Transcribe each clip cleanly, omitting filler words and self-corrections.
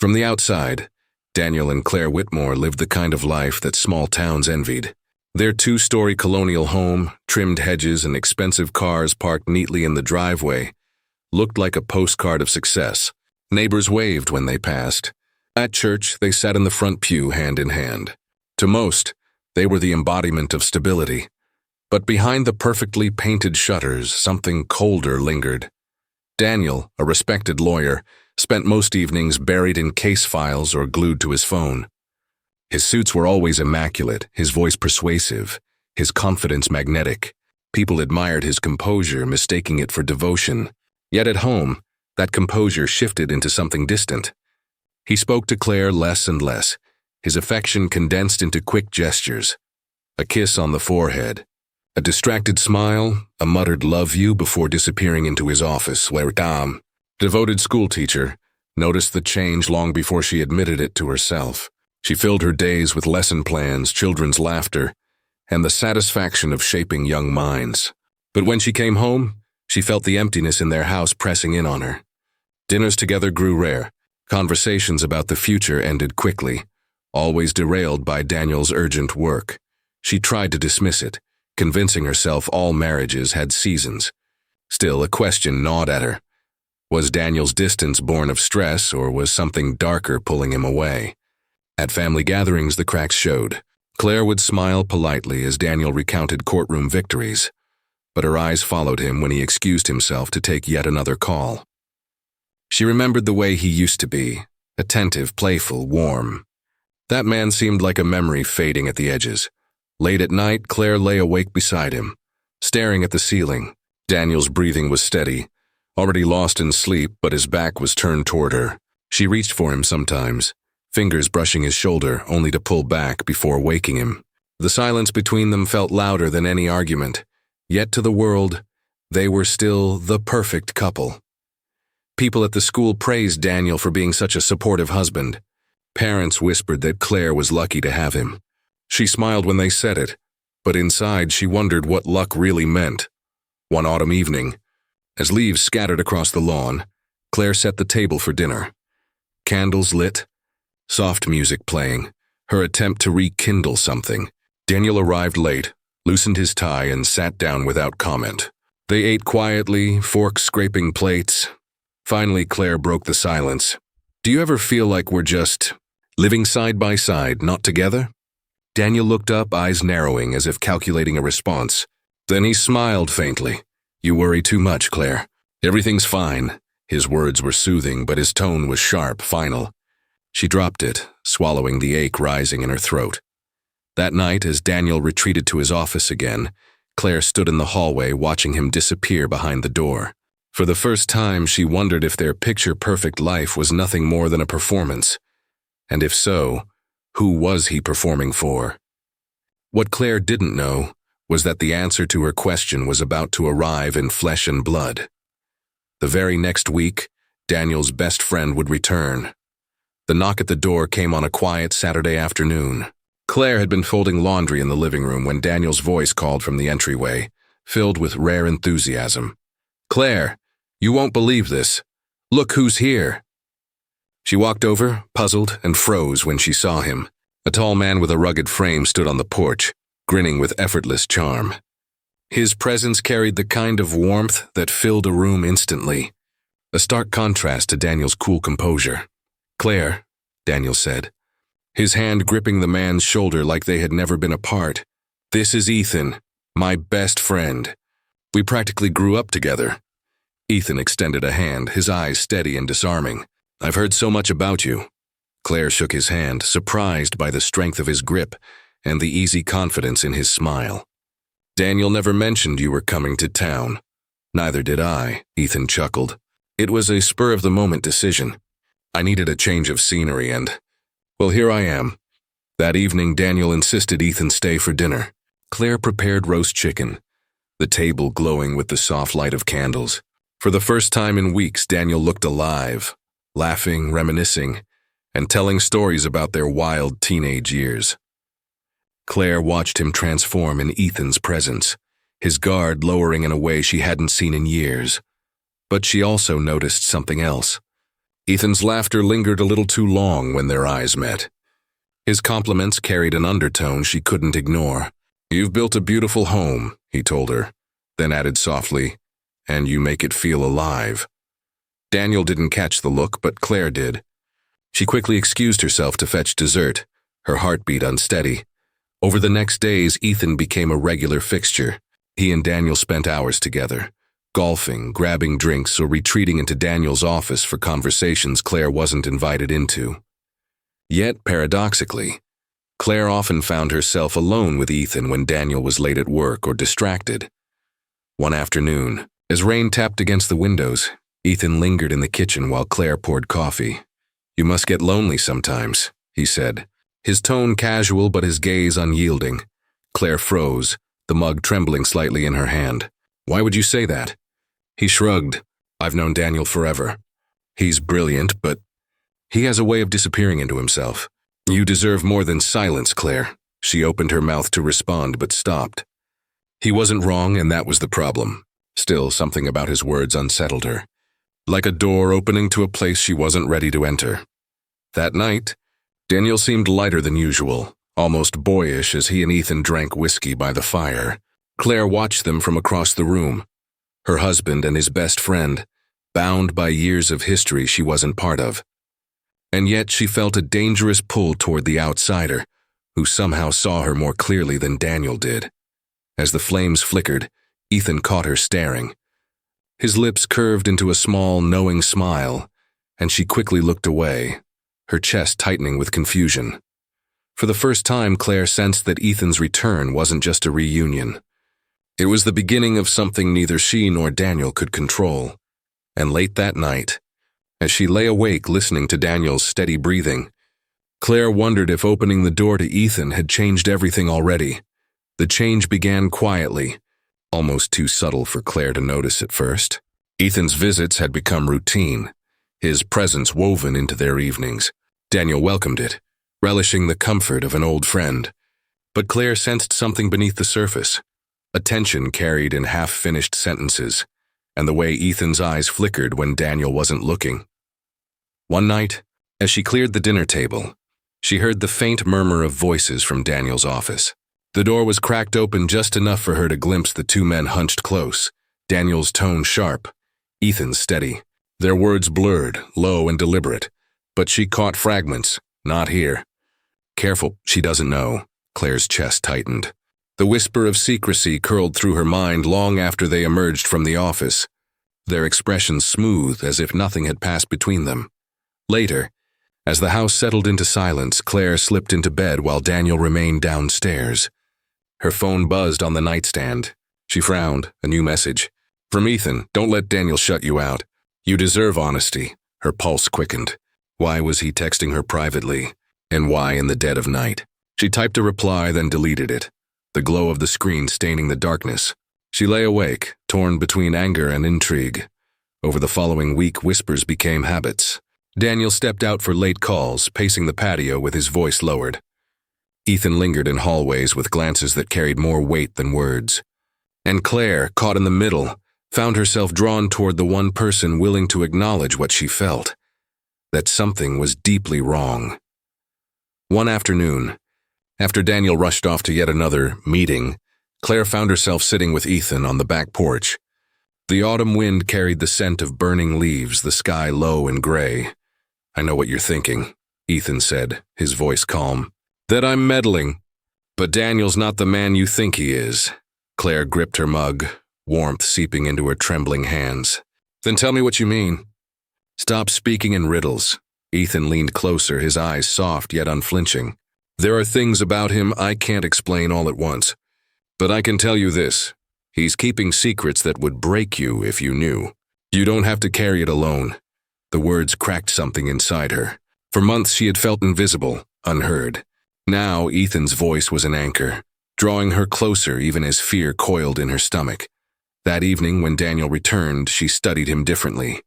From the outside, Daniel and Claire Whitmore lived the kind of life that small towns envied. Their two-story colonial home, trimmed hedges and expensive cars parked neatly in the driveway, looked like a postcard of success. Neighbors waved when they passed. At church, they sat in the front pew hand in hand. To most, they were the embodiment of stability. But behind the perfectly painted shutters, something colder lingered. Daniel, a respected lawyer, spent most evenings buried in case files or glued to his phone. His suits were always immaculate, his voice persuasive, his confidence magnetic. People admired his composure, mistaking it for devotion. Yet at home, that composure shifted into something distant. He spoke to Claire less and less, his affection condensed into quick gestures. A kiss on the forehead, a distracted smile, a muttered love you before disappearing into his office, where Dom, devoted schoolteacher, noticed the change long before she admitted it to herself. She filled her days with lesson plans, children's laughter, and the satisfaction of shaping young minds. But when she came home, she felt the emptiness in their house pressing in on her. Dinners together grew rare. Conversations about the future ended quickly, always derailed by Daniel's urgent work. She tried to dismiss it, convincing herself all marriages had seasons. Still, a question gnawed at her. Was Daniel's distance born of stress, or was something darker pulling him away? At family gatherings, the cracks showed. Claire would smile politely as Daniel recounted courtroom victories, but her eyes followed him when he excused himself to take yet another call. She remembered the way he used to be, attentive, playful, warm. That man seemed like a memory fading at the edges. Late at night, Claire lay awake beside him, staring at the ceiling. Daniel's breathing was steady, already lost in sleep, but his back was turned toward her. She reached for him sometimes, fingers brushing his shoulder, only to pull back before waking him. The silence between them felt louder than any argument, yet to the world, they were still the perfect couple. People at the school praised Daniel for being such a supportive husband. Parents whispered that Claire was lucky to have him. She smiled when they said it, but inside she wondered what luck really meant. One autumn evening, as leaves scattered across the lawn, Claire set the table for dinner. Candles lit, soft music playing, her attempt to rekindle something. Daniel arrived late, loosened his tie, and sat down without comment. They ate quietly, forks scraping plates. Finally, Claire broke the silence. Do you ever feel like we're just living side by side, not together? Daniel looked up, eyes narrowing as if calculating a response. Then he smiled faintly. You worry too much, Claire. Everything's fine. His words were soothing, but his tone was sharp, final. She dropped it, swallowing the ache rising in her throat. That night, as Daniel retreated to his office again, Claire stood in the hallway watching him disappear behind the door. For the first time, she wondered if their picture-perfect life was nothing more than a performance. And if so, who was he performing for? What Claire didn't know was that the answer to her question was about to arrive in flesh and blood. The very next week, Daniel's best friend would return. The knock at the door came on a quiet Saturday afternoon. Claire had been folding laundry in the living room when Daniel's voice called from the entryway, filled with rare enthusiasm. Claire, you won't believe this. Look who's here. She walked over, puzzled, and froze when she saw him. A tall man with a rugged frame stood on the porch, grinning with effortless charm. His presence carried the kind of warmth that filled a room instantly, a stark contrast to Daniel's cool composure. Claire, Daniel said, his hand gripping the man's shoulder like they had never been apart. This is Ethan, my best friend. We practically grew up together. Ethan extended a hand, his eyes steady and disarming. I've heard so much about you. Claire shook his hand, surprised by the strength of his grip and the easy confidence in his smile. Daniel never mentioned you were coming to town. Neither did I, Ethan chuckled. It was a spur-of-the-moment decision. I needed a change of scenery and, well, here I am. That evening, Daniel insisted Ethan stay for dinner. Claire prepared roast chicken, the table glowing with the soft light of candles. For the first time in weeks, Daniel looked alive, laughing, reminiscing, and telling stories about their wild teenage years. Claire watched him transform in Ethan's presence, his guard lowering in a way she hadn't seen in years. But she also noticed something else. Ethan's laughter lingered a little too long when their eyes met. His compliments carried an undertone she couldn't ignore. "You've built a beautiful home," he told her, then added softly, "and you make it feel alive." Daniel didn't catch the look, but Claire did. She quickly excused herself to fetch dessert, her heartbeat unsteady. Over the next days, Ethan became a regular fixture. He and Daniel spent hours together, golfing, grabbing drinks, or retreating into Daniel's office for conversations Claire wasn't invited into. Yet, paradoxically, Claire often found herself alone with Ethan when Daniel was late at work or distracted. One afternoon, as rain tapped against the windows, Ethan lingered in the kitchen while Claire poured coffee. "You must get lonely sometimes," he said, his tone casual but his gaze unyielding. Claire froze, the mug trembling slightly in her hand. "Why would you say that?" He shrugged. "I've known Daniel forever. He's brilliant, but he has a way of disappearing into himself." "You deserve more than silence, Claire." She opened her mouth to respond but stopped. He wasn't wrong, and that was the problem. Still, something about his words unsettled her, like a door opening to a place she wasn't ready to enter. That night, Daniel seemed lighter than usual, almost boyish as he and Ethan drank whiskey by the fire. Claire watched them from across the room, her husband and his best friend, bound by years of history she wasn't part of. And yet she felt a dangerous pull toward the outsider, who somehow saw her more clearly than Daniel did. As the flames flickered, Ethan caught her staring. His lips curved into a small, knowing smile, and she quickly looked away, her chest tightening with confusion. For the first time, Claire sensed that Ethan's return wasn't just a reunion. It was the beginning of something neither she nor Daniel could control. And late that night, as she lay awake listening to Daniel's steady breathing, Claire wondered if opening the door to Ethan had changed everything already. The change began quietly, almost too subtle for Claire to notice at first. Ethan's visits had become routine, his presence woven into their evenings. Daniel welcomed it, relishing the comfort of an old friend. But Claire sensed something beneath the surface, a tension carried in half-finished sentences, and the way Ethan's eyes flickered when Daniel wasn't looking. One night, as she cleared the dinner table, she heard the faint murmur of voices from Daniel's office. The door was cracked open just enough for her to glimpse the two men hunched close, Daniel's tone sharp, Ethan's steady. Their words blurred, low and deliberate, but she caught fragments. "Not here." "Careful, she doesn't know." Claire's chest tightened. The whisper of secrecy curled through her mind long after they emerged from the office, their expressions smooth as if nothing had passed between them. Later, as the house settled into silence, Claire slipped into bed while Daniel remained downstairs. Her phone buzzed on the nightstand. She frowned, a new message. "From Ethan, don't let Daniel shut you out. You deserve honesty." Her pulse quickened. Why was he texting her privately? And why in the dead of night? She typed a reply, then deleted it, the glow of the screen staining the darkness. She lay awake, torn between anger and intrigue. Over the following week, whispers became habits. Daniel stepped out for late calls, pacing the patio with his voice lowered. Ethan lingered in hallways with glances that carried more weight than words. And Claire, caught in the middle, found herself drawn toward the one person willing to acknowledge what she felt, that something was deeply wrong. One afternoon, after Daniel rushed off to yet another meeting, Claire found herself sitting with Ethan on the back porch. The autumn wind carried the scent of burning leaves, the sky low and gray. "I know what you're thinking," Ethan said, his voice calm. "That I'm meddling. But Daniel's not the man you think he is." Claire gripped her mug, warmth seeping into her trembling hands. "Then tell me what you mean." "Stop speaking in riddles." Ethan leaned closer, his eyes soft yet unflinching. "There are things about him I can't explain all at once. But I can tell you this. He's keeping secrets that would break you if you knew. You don't have to carry it alone." The words cracked something inside her. For months she had felt invisible, unheard. Now Ethan's voice was an anchor, drawing her closer even as fear coiled in her stomach. That evening when Daniel returned, she studied him differently.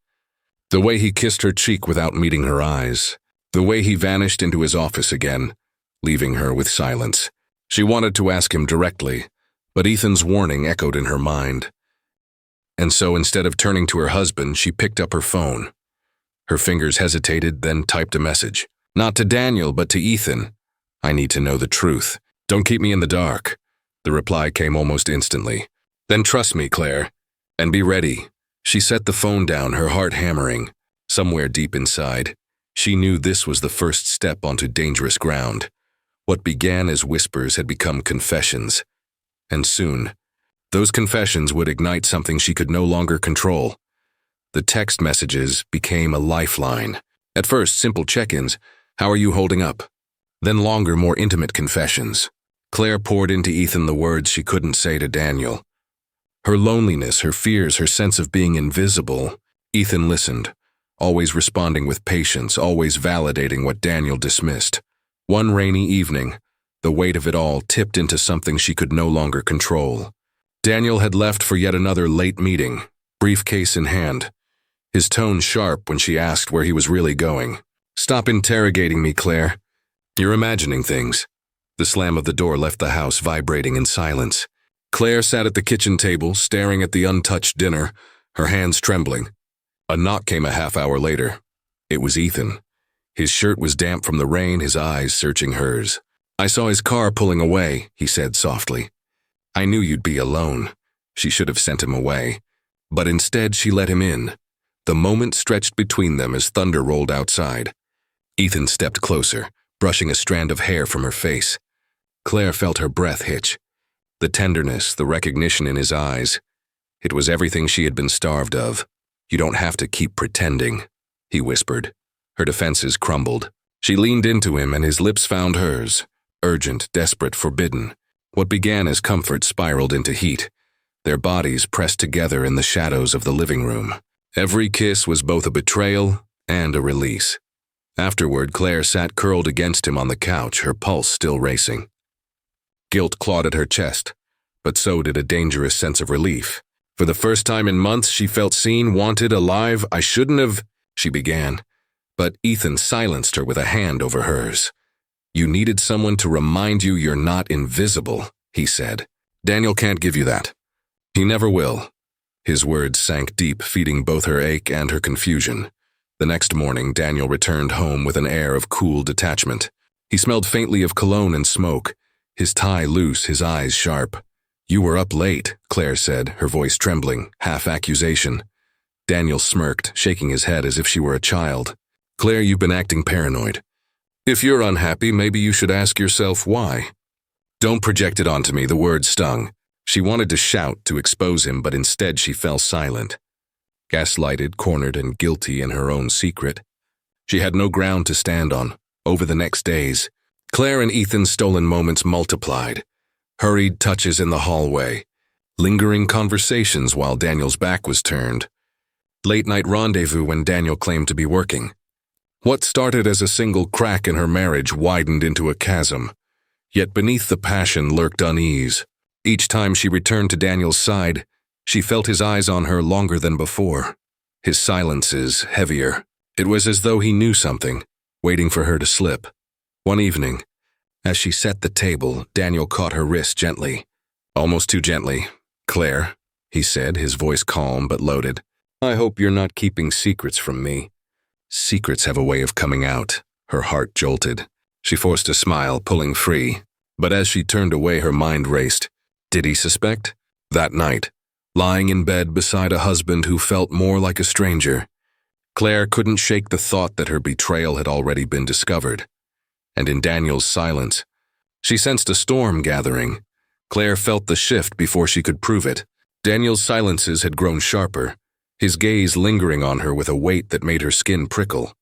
The way he kissed her cheek without meeting her eyes. The way he vanished into his office again, leaving her with silence. She wanted to ask him directly, but Ethan's warning echoed in her mind. And so instead of turning to her husband, she picked up her phone. Her fingers hesitated, then typed a message. Not to Daniel, but to Ethan. I need to know the truth. Don't keep me in the dark. The reply came almost instantly. Then trust me, Claire. And be ready. She set the phone down, her heart hammering. Somewhere deep inside, she knew this was the first step onto dangerous ground. What began as whispers had become confessions. And soon, those confessions would ignite something she could no longer control. The text messages became a lifeline. At first, simple check-ins. How are you holding up? Then longer, more intimate confessions. Claire poured into Ethan the words she couldn't say to Daniel. Her loneliness, her fears, her sense of being invisible. Ethan listened, always responding with patience, always validating what Daniel dismissed. One rainy evening, the weight of it all tipped into something she could no longer control. Daniel had left for yet another late meeting, briefcase in hand, his tone sharp when she asked where he was really going. Stop interrogating me, Claire. You're imagining things. The slam of the door left the house vibrating in silence. Claire sat at the kitchen table, staring at the untouched dinner, her hands trembling. A knock came a half hour later. It was Ethan. His shirt was damp from the rain, his eyes searching hers. I saw his car pulling away, he said softly. I knew you'd be alone. She should have sent him away. But instead she let him in. The moment stretched between them as thunder rolled outside. Ethan stepped closer, brushing a strand of hair from her face. Claire felt her breath hitch. The tenderness, the recognition in his eyes. It was everything she had been starved of. You don't have to keep pretending, he whispered. Her defenses crumbled. She leaned into him and his lips found hers. Urgent, desperate, forbidden. What began as comfort spiraled into heat. Their bodies pressed together in the shadows of the living room. Every kiss was both a betrayal and a release. Afterward, Claire sat curled against him on the couch, her pulse still racing. Guilt clawed at her chest, but so did a dangerous sense of relief. For the first time in months, she felt seen, wanted, alive. I shouldn't have, she began. But Ethan silenced her with a hand over hers. You needed someone to remind you you're not invisible, he said. Daniel can't give you that. He never will. His words sank deep, feeding both her ache and her confusion. The next morning, Daniel returned home with an air of cool detachment. He smelled faintly of cologne and smoke, his tie loose, his eyes sharp. You were up late, Claire said, her voice trembling, half accusation. Daniel smirked, shaking his head as if she were a child. Claire, you've been acting paranoid. If you're unhappy, maybe you should ask yourself why. Don't project it onto me, the words stung. She wanted to shout, to expose him, but instead she fell silent. Gaslighted, cornered, and guilty in her own secret. She had no ground to stand on. Over the next days, Claire and Ethan's stolen moments multiplied. Hurried touches in the hallway. Lingering conversations while Daniel's back was turned. Late-night rendezvous when Daniel claimed to be working. What started as a single crack in her marriage widened into a chasm. Yet beneath the passion lurked unease. Each time she returned to Daniel's side, she felt his eyes on her longer than before. His silences heavier. It was as though he knew something, waiting for her to slip. One evening, as she set the table, Daniel caught her wrist gently. Almost too gently. Claire, he said, his voice calm but loaded. I hope you're not keeping secrets from me. Secrets have a way of coming out. Her heart jolted. She forced a smile, pulling free. But as she turned away, her mind raced. Did he suspect? That night, lying in bed beside a husband who felt more like a stranger, Claire couldn't shake the thought that her betrayal had already been discovered. And in Daniel's silence, she sensed a storm gathering. Claire felt the shift before she could prove it. Daniel's silences had grown sharper, his gaze lingering on her with a weight that made her skin prickle.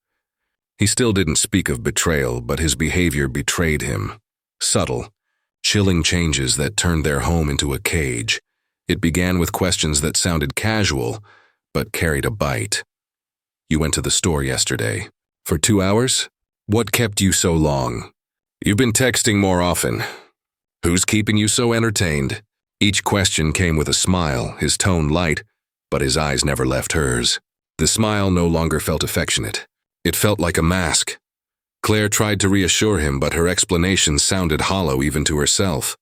He still didn't speak of betrayal, but his behavior betrayed him. Subtle, chilling changes that turned their home into a cage. It began with questions that sounded casual, but carried a bite. You went to the store yesterday. For 2 hours? What kept you so long? You've been texting more often. Who's keeping you so entertained? Each question came with a smile, his tone light, but his eyes never left hers. The smile no longer felt affectionate. It felt like a mask. Claire tried to reassure him, but her explanation sounded hollow even to herself.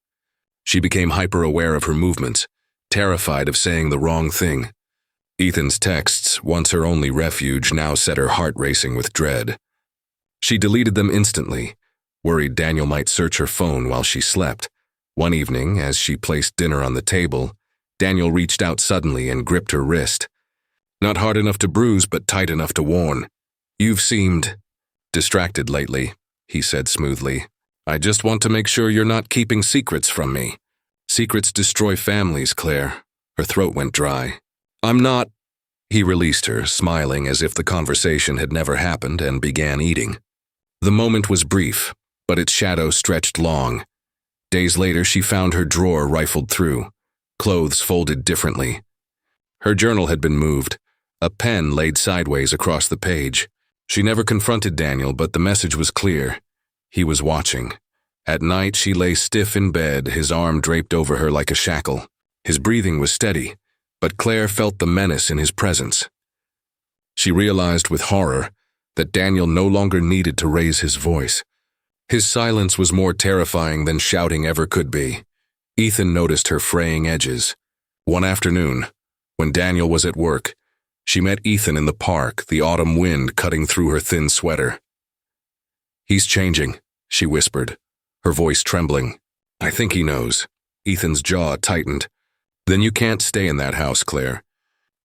She became hyper-aware of her movements, terrified of saying the wrong thing. Ethan's texts, once her only refuge, now set her heart racing with dread. She deleted them instantly, worried Daniel might search her phone while she slept. One evening, as she placed dinner on the table, Daniel reached out suddenly and gripped her wrist. Not hard enough to bruise, but tight enough to warn. "You've seemed distracted lately," he said smoothly. "I just want to make sure you're not keeping secrets from me." "Secrets destroy families, Claire." Her throat went dry. "I'm not—" He released her, smiling as if the conversation had never happened, and began eating. The moment was brief, but its shadow stretched long. Days later, she found her drawer rifled through, clothes folded differently. Her journal had been moved, a pen laid sideways across the page. She never confronted Daniel, but the message was clear. He was watching. At night, she lay stiff in bed, his arm draped over her like a shackle. His breathing was steady, but Claire felt the menace in his presence. She realized with horror that Daniel no longer needed to raise his voice. His silence was more terrifying than shouting ever could be. Ethan noticed her fraying edges. One afternoon, when Daniel was at work, she met Ethan in the park, the autumn wind cutting through her thin sweater. "He's changing," she whispered, her voice trembling. "I think he knows." Ethan's jaw tightened. "Then you can't stay in that house, Claire.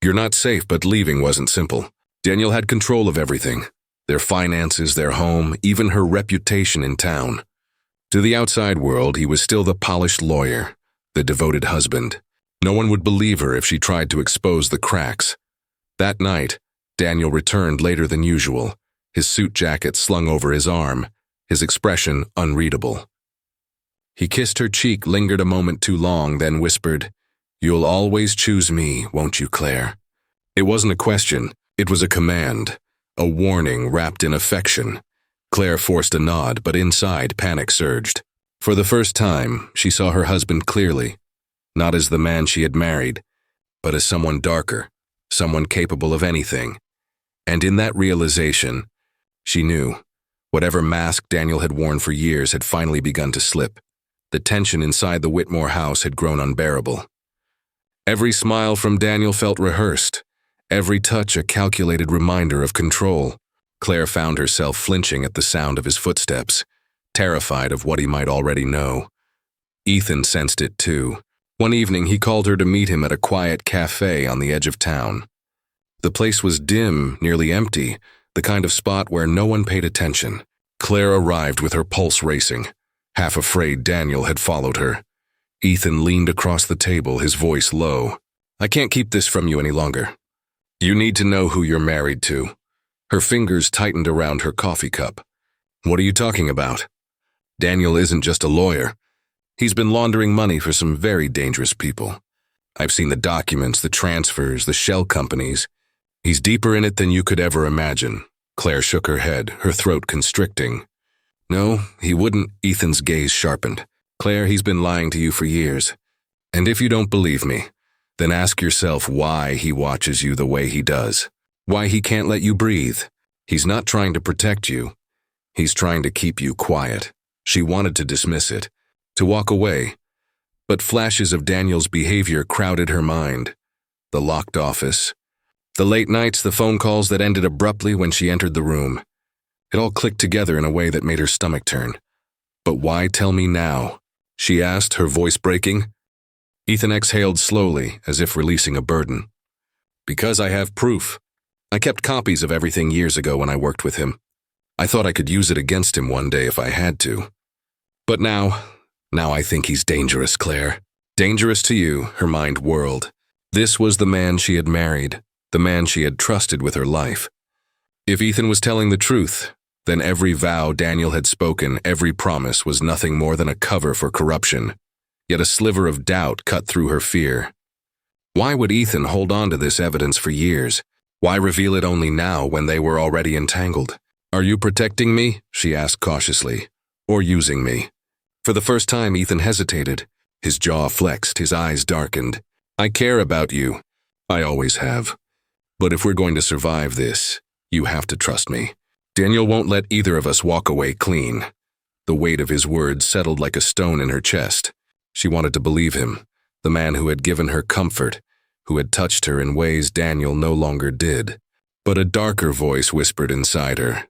You're not safe, but leaving wasn't simple. Daniel had control of everything. Their finances, their home, even her reputation in town. To the outside world, he was still the polished lawyer, the devoted husband. No one would believe her if she tried to expose the cracks. That night, Daniel returned later than usual, his suit jacket slung over his arm, his expression unreadable. He kissed her cheek, lingered a moment too long, then whispered, "You'll always choose me, won't you, Claire?" It wasn't a question, it was a command. A warning wrapped in affection. Claire forced a nod, but inside panic surged. For the first time, she saw her husband clearly, not as the man she had married, but as someone darker, someone capable of anything. And in that realization, she knew, whatever mask Daniel had worn for years had finally begun to slip. The tension inside the Whitmore house had grown unbearable. Every smile from Daniel felt rehearsed. Every touch a calculated reminder of control. Claire found herself flinching at the sound of his footsteps, terrified of what he might already know. Ethan sensed it too. One evening he called her to meet him at a quiet cafe on the edge of town. The place was dim, nearly empty, the kind of spot where no one paid attention. Claire arrived with her pulse racing, half afraid Daniel had followed her. Ethan leaned across the table, his voice low. "I can't keep this from you any longer. You need to know who you're married to." Her fingers tightened around her coffee cup. "What are you talking about?" "Daniel isn't just a lawyer. He's been laundering money for some very dangerous people. I've seen the documents, the transfers, the shell companies. He's deeper in it than you could ever imagine." Claire shook her head, her throat constricting. "No, he wouldn't." Ethan's gaze sharpened. "Claire, he's been lying to you for years. And if you don't believe me, then ask yourself why he watches you the way he does. Why he can't let you breathe. He's not trying to protect you. He's trying to keep you quiet." She wanted to dismiss it, to walk away, but flashes of Daniel's behavior crowded her mind. The locked office, the late nights, the phone calls that ended abruptly when she entered the room. It all clicked together in a way that made her stomach turn. "But why tell me now?" she asked, her voice breaking. Ethan exhaled slowly, as if releasing a burden. "Because I have proof. I kept copies of everything years ago when I worked with him. I thought I could use it against him one day if I had to. But now I think he's dangerous, Claire. Dangerous to you," her mind whirled. This was the man she had married, the man she had trusted with her life. If Ethan was telling the truth, then every vow Daniel had spoken, every promise was nothing more than a cover for corruption. Yet a sliver of doubt cut through her fear. Why would Ethan hold on to this evidence for years? Why reveal it only now when they were already entangled? "Are you protecting me?" she asked cautiously. "Or using me?" For the first time, Ethan hesitated. His jaw flexed, his eyes darkened. "I care about you. I always have. But if we're going to survive this, you have to trust me. Daniel won't let either of us walk away clean." The weight of his words settled like a stone in her chest. She wanted to believe him, the man who had given her comfort, who had touched her in ways Daniel no longer did. But a darker voice whispered inside her.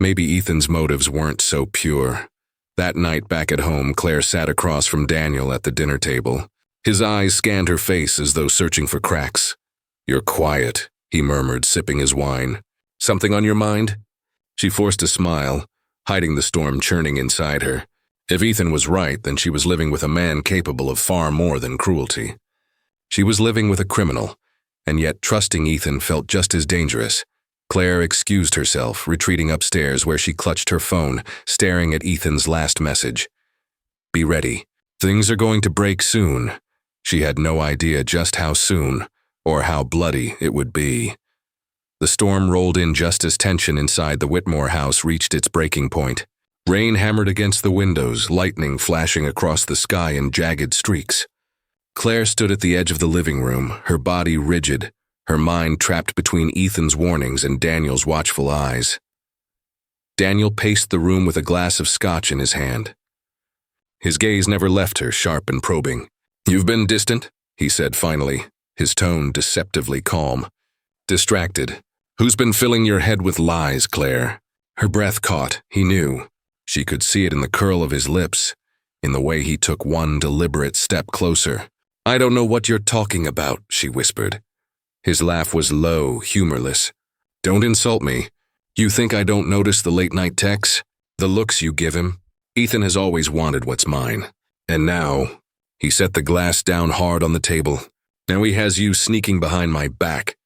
Maybe Ethan's motives weren't so pure. That night back at home, Claire sat across from Daniel at the dinner table. His eyes scanned her face as though searching for cracks. "You're quiet," he murmured, sipping his wine. "Something on your mind?" She forced a smile, hiding the storm churning inside her. If Ethan was right, then she was living with a man capable of far more than cruelty. She was living with a criminal, and yet trusting Ethan felt just as dangerous. Claire excused herself, retreating upstairs where she clutched her phone, staring at Ethan's last message. "Be ready. Things are going to break soon." She had no idea just how soon, or how bloody it would be. The storm rolled in just as tension inside the Whitmore house reached its breaking point. Rain hammered against the windows, lightning flashing across the sky in jagged streaks. Claire stood at the edge of the living room, her body rigid, her mind trapped between Ethan's warnings and Daniel's watchful eyes. Daniel paced the room with a glass of scotch in his hand. His gaze never left her, sharp and probing. "You've been distant," he said finally, his tone deceptively calm. "Distracted. Who's been filling your head with lies, Claire?" Her breath caught, he knew. She could see it in the curl of his lips, in the way he took one deliberate step closer. "I don't know what you're talking about," she whispered. His laugh was low, humorless. "Don't insult me. You think I don't notice the late-night texts? The looks you give him? Ethan has always wanted what's mine. And now..." He set the glass down hard on the table. "Now he has you sneaking behind my back."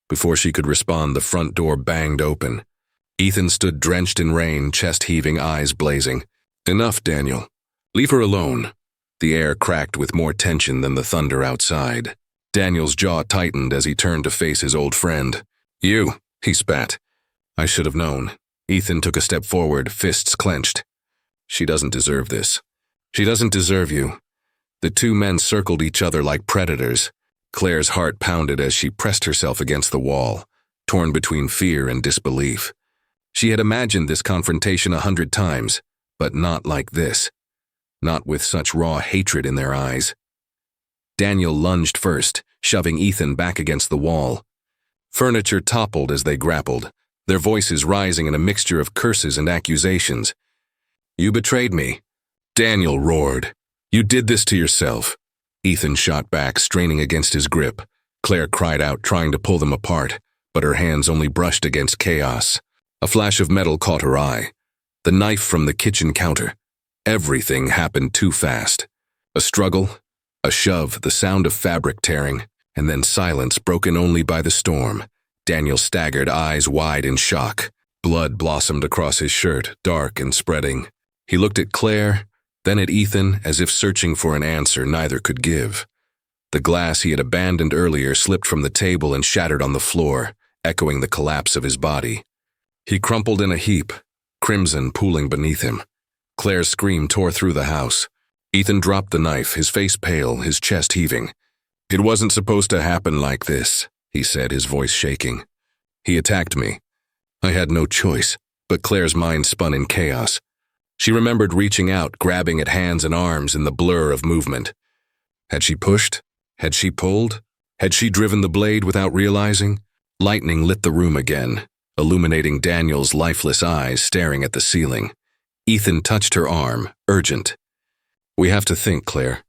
Before she could respond, the front door banged open. Ethan stood drenched in rain, chest heaving, eyes blazing. "Enough, Daniel. Leave her alone." The air cracked with more tension than the thunder outside. Daniel's jaw tightened as he turned to face his old friend. "You," he spat. "I should have known." Ethan took a step forward, fists clenched. "She doesn't deserve this. She doesn't deserve you." The two men circled each other like predators. Claire's heart pounded as she pressed herself against the wall, torn between fear and disbelief. She had imagined this confrontation 100 times, but not like this. Not with such raw hatred in their eyes. Daniel lunged first, shoving Ethan back against the wall. Furniture toppled as they grappled, their voices rising in a mixture of curses and accusations. "You betrayed me," Daniel roared. "You did this to yourself." Ethan shot back, straining against his grip. Claire cried out, trying to pull them apart, but her hands only brushed against chaos. A flash of metal caught her eye. The knife from the kitchen counter. Everything happened too fast. A struggle, a shove, the sound of fabric tearing, and then silence broken only by the storm. Daniel staggered, eyes wide in shock. Blood blossomed across his shirt, dark and spreading. He looked at Claire, then at Ethan, as if searching for an answer neither could give. The glass he had abandoned earlier slipped from the table and shattered on the floor, echoing the collapse of his body. He crumpled in a heap, crimson pooling beneath him. Claire's scream tore through the house. Ethan dropped the knife, his face pale, his chest heaving. "It wasn't supposed to happen like this," he said, his voice shaking. "He attacked me. I had no choice," but Claire's mind spun in chaos. She remembered reaching out, grabbing at hands and arms in the blur of movement. Had she pushed? Had she pulled? Had she driven the blade without realizing? Lightning lit the room again, illuminating Daniel's lifeless eyes staring at the ceiling. Ethan touched her arm, urgent. "We have to think, Claire.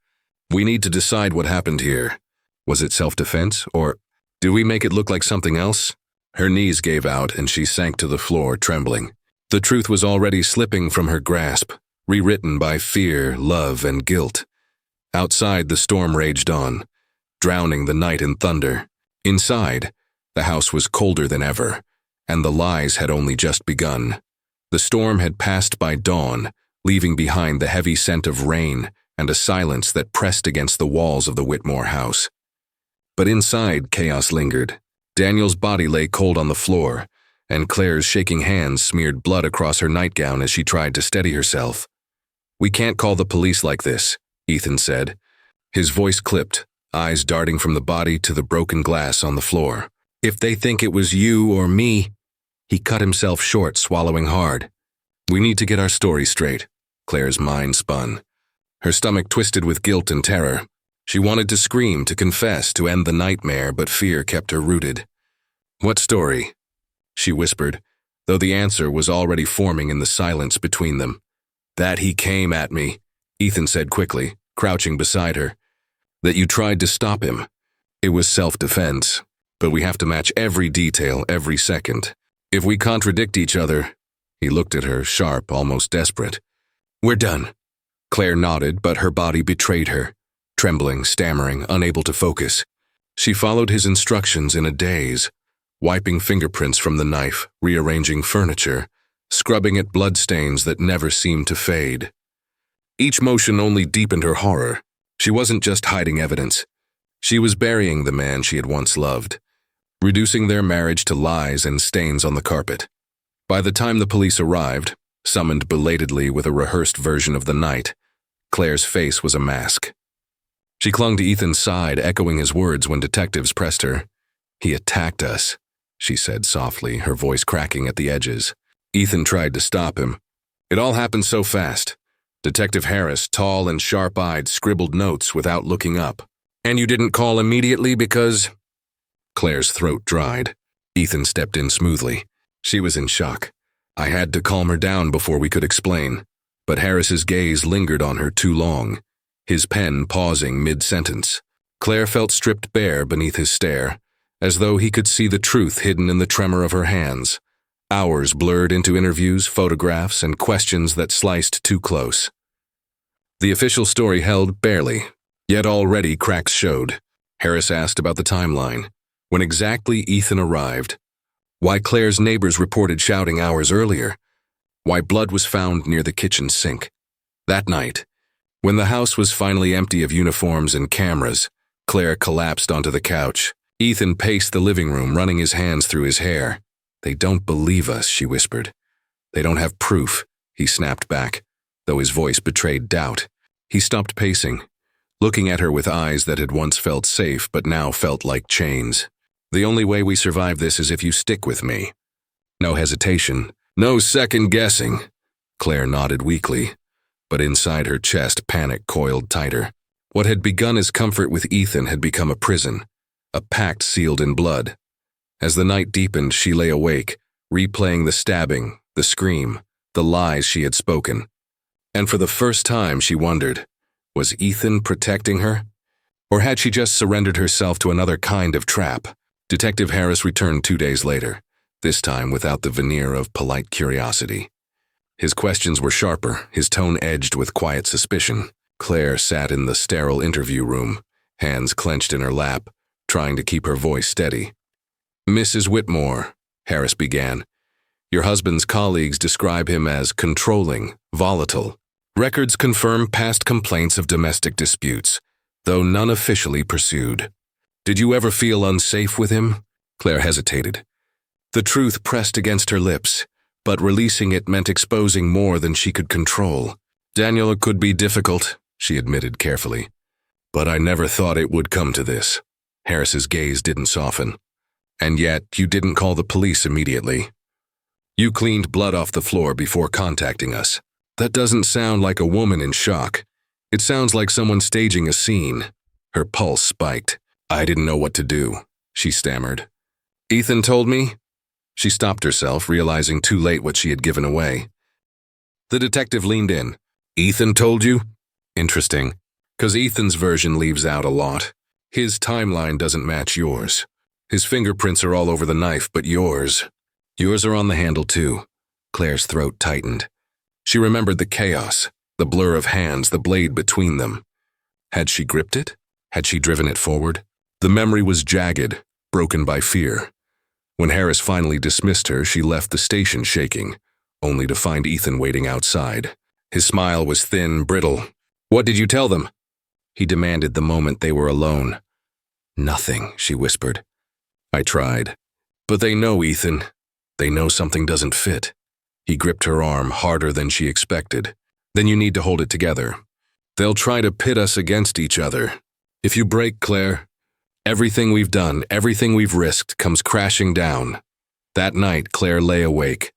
We need to decide what happened here. Was it self-defense, or do we make it look like something else?" Her knees gave out and she sank to the floor, trembling. The truth was already slipping from her grasp, rewritten by fear, love, and guilt. Outside, the storm raged on, drowning the night in thunder. Inside, the house was colder than ever, and the lies had only just begun. The storm had passed by dawn, leaving behind the heavy scent of rain and a silence that pressed against the walls of the Whitmore house. But inside, chaos lingered. Daniel's body lay cold on the floor, and Claire's shaking hands smeared blood across her nightgown as she tried to steady herself. "We can't call the police like this," Ethan said. His voice clipped, eyes darting from the body to the broken glass on the floor. "If they think it was you or me..." He cut himself short, swallowing hard. "We need to get our story straight." Claire's mind spun. Her stomach twisted with guilt and terror. She wanted to scream, to confess, to end the nightmare, but fear kept her rooted. "What story?" she whispered, though the answer was already forming in the silence between them. "That he came at me," Ethan said quickly, crouching beside her. "That you tried to stop him. It was self-defense, but we have to match every detail, every second. If we contradict each other—" He looked at her, sharp, almost desperate. "We're done." Claire nodded, but her body betrayed her. Trembling, stammering, unable to focus. She followed his instructions in a daze, wiping fingerprints from the knife, rearranging furniture, scrubbing at bloodstains that never seemed to fade. Each motion only deepened her horror. She wasn't just hiding evidence. She was burying the man she had once loved, reducing their marriage to lies and stains on the carpet. By the time the police arrived, summoned belatedly with a rehearsed version of the night, Claire's face was a mask. She clung to Ethan's side, echoing his words when detectives pressed her. "He attacked us," she said softly, her voice cracking at the edges. Ethan tried to stop him. It all happened so fast. Detective Harris, tall and sharp-eyed, scribbled notes without looking up. "And you didn't call immediately because—" Claire's throat dried. Ethan stepped in smoothly. She was in shock. I had to calm her down before we could explain. But Harris's gaze lingered on her too long, his pen pausing mid-sentence. Claire felt stripped bare beneath his stare, as though he could see the truth hidden in the tremor of her hands. Hours blurred into interviews, photographs, and questions that sliced too close. The official story held barely, yet already cracks showed. Harris asked about the timeline. When exactly Ethan arrived. Why Claire's neighbors reported shouting hours earlier. Why blood was found near the kitchen sink. That night, when the house was finally empty of uniforms and cameras, Claire collapsed onto the couch. Ethan paced the living room, running his hands through his hair. "They don't believe us," she whispered. "They don't have proof," he snapped back, though his voice betrayed doubt. He stopped pacing, looking at her with eyes that had once felt safe but now felt like chains. "The only way we survive this is if you stick with me." No hesitation, no second-guessing. Claire nodded weakly, but inside her chest panic coiled tighter. What had begun as comfort with Ethan had become a prison, a pact sealed in blood. As the night deepened, she lay awake, replaying the stabbing, the scream, the lies she had spoken. And for the first time she wondered, was Ethan protecting her? Or had she just surrendered herself to another kind of trap? Detective Harris returned 2 days later, this time without the veneer of polite curiosity. His questions were sharper, his tone edged with quiet suspicion. Claire sat in the sterile interview room, hands clenched in her lap, trying to keep her voice steady. "Mrs. Whitmore," Harris began, "your husband's colleagues describe him as controlling, volatile. Records confirm past complaints of domestic disputes, though none officially pursued. Did you ever feel unsafe with him?" Claire hesitated. The truth pressed against her lips, but releasing it meant exposing more than she could control. "Daniel, it could be difficult," she admitted carefully. "But I never thought it would come to this." Harris's gaze didn't soften. "And yet, you didn't call the police immediately. You cleaned blood off the floor before contacting us. That doesn't sound like a woman in shock. It sounds like someone staging a scene." Her pulse spiked. "I didn't know what to do," she stammered. "Ethan told me?" She stopped herself, realizing too late what she had given away. The detective leaned in. "Ethan told you? Interesting, 'cause Ethan's version leaves out a lot. His timeline doesn't match yours. His fingerprints are all over the knife, but yours are on the handle too." Claire's throat tightened. She remembered the chaos, the blur of hands, the blade between them. Had she gripped it? Had she driven it forward? The memory was jagged, broken by fear. When Harris finally dismissed her, she left the station shaking, only to find Ethan waiting outside. His smile was thin, brittle. "What did you tell them?" he demanded the moment they were alone. "Nothing," she whispered. "I tried. But they know, Ethan. They know something doesn't fit." He gripped her arm harder than she expected. "Then you need to hold it together. They'll try to pit us against each other. If you break, Claire, everything we've done, everything we've risked comes crashing down." That night, Claire lay awake,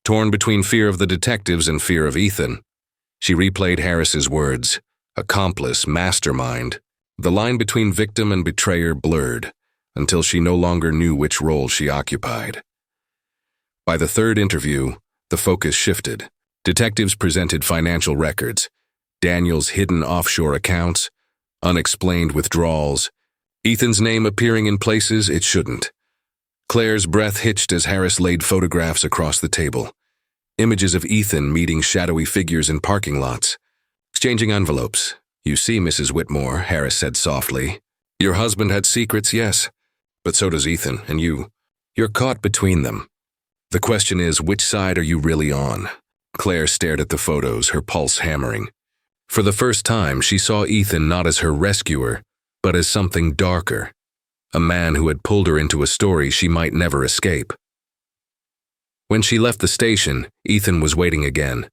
torn between fear of the detectives and fear of Ethan. She replayed Harris's words, accomplice, mastermind, The line between victim and betrayer blurred, until she no longer knew which role she occupied. By the third interview, the focus shifted. Detectives presented financial records, Daniel's hidden offshore accounts, unexplained withdrawals, Ethan's name appearing in places it shouldn't. Claire's breath hitched as Harris laid photographs across the table. Images of Ethan meeting shadowy figures in parking lots, exchanging envelopes. "You see, Mrs. Whitmore," Harris said softly. "Your husband had secrets, yes, but so does Ethan, and you're caught between them. The question is, which side are you really on?" Claire stared at the photos, her pulse hammering. For the first time, she saw Ethan not as her rescuer, but as something darker, a man who had pulled her into a story she might never escape. When she left the station, Ethan was waiting again.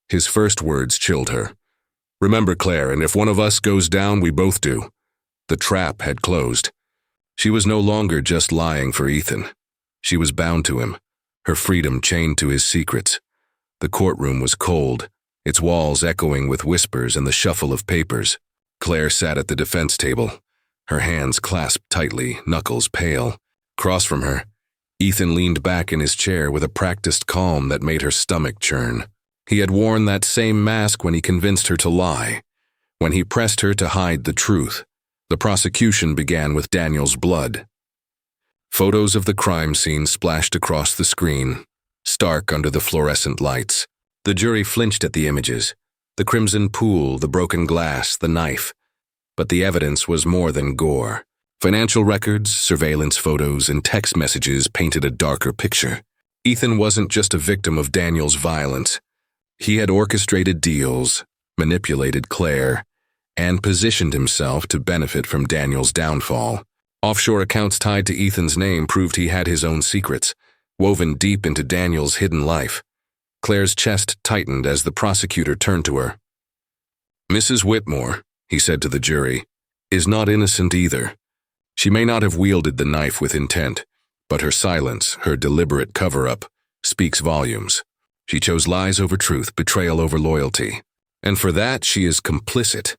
His first words chilled her. "Remember, Claire, and if one of us goes down, we both do." The trap had closed. She was no longer just lying for Ethan. She was bound to him, her freedom chained to his secrets. The courtroom was cold, its walls echoing with whispers and the shuffle of papers. Claire sat at the defense table, her hands clasped tightly, knuckles pale. Across from her, Ethan leaned back in his chair with a practiced calm that made her stomach churn. He had worn that same mask when he convinced her to lie, when he pressed her to hide the truth. The prosecution began with Daniel's blood. Photos of the crime scene splashed across the screen, stark under the fluorescent lights. The jury flinched at the images, the crimson pool, the broken glass, the knife. But the evidence was more than gore. Financial records, surveillance photos, and text messages painted a darker picture. Ethan wasn't just a victim of Daniel's violence. He had orchestrated deals, manipulated Claire, and positioned himself to benefit from Daniel's downfall. Offshore accounts tied to Ethan's name proved he had his own secrets, woven deep into Daniel's hidden life. Claire's chest tightened as the prosecutor turned to her. "Mrs. Whitmore," he said to the jury, "is not innocent either. She may not have wielded the knife with intent, but her silence, her deliberate cover-up, speaks volumes. She chose lies over truth, betrayal over loyalty. And for that, she is complicit."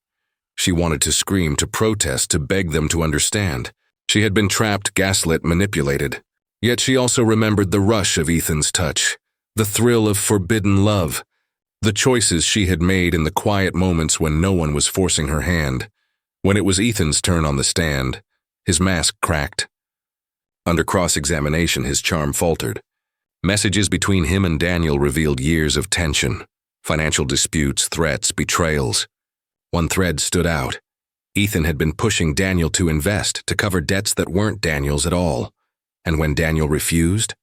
She wanted to scream, to protest, to beg them to understand. She had been trapped, gaslit, manipulated. Yet she also remembered the rush of Ethan's touch, the thrill of forbidden love, the choices she had made in the quiet moments when no one was forcing her hand. When it was Ethan's turn on the stand, his mask cracked. Under cross-examination, his charm faltered. Messages between him and Daniel revealed years of tension, financial disputes, threats, betrayals. One thread stood out. Ethan had been pushing Daniel to invest, to cover debts that weren't Daniel's at all. And when Daniel refused?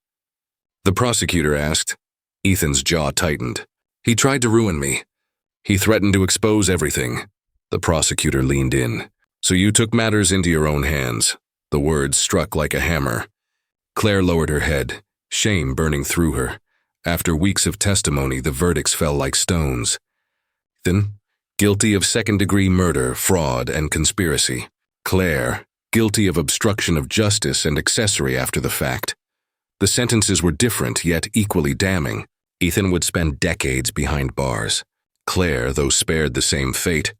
The prosecutor asked. Ethan's jaw tightened. "He tried to ruin me. He threatened to expose everything." The prosecutor leaned in. "So you took matters into your own hands." The words struck like a hammer. Claire lowered her head, shame burning through her. After weeks of testimony, the verdicts fell like stones. Ethan, guilty of second-degree murder, fraud, and conspiracy. Claire, guilty of obstruction of justice and accessory after the fact. The sentences were different, yet equally damning. Ethan would spend decades behind bars. Claire, though spared the same fate,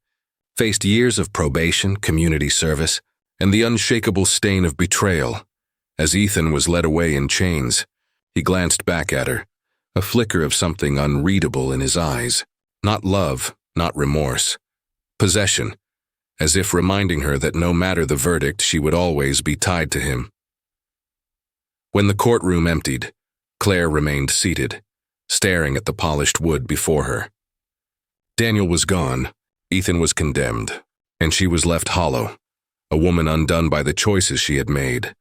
faced years of probation, community service, and the unshakable stain of betrayal. As Ethan was led away in chains, he glanced back at her, a flicker of something unreadable in his eyes. Not love, not remorse. Possession, as if reminding her that no matter the verdict, she would always be tied to him. When the courtroom emptied, Claire remained seated, staring at the polished wood before her. Daniel was gone, Ethan was condemned, and she was left hollow, a woman undone by the choices she had made,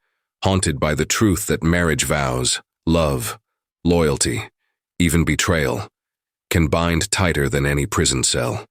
haunted by the truth that marriage vows, love, loyalty, even betrayal, can bind tighter than any prison cell.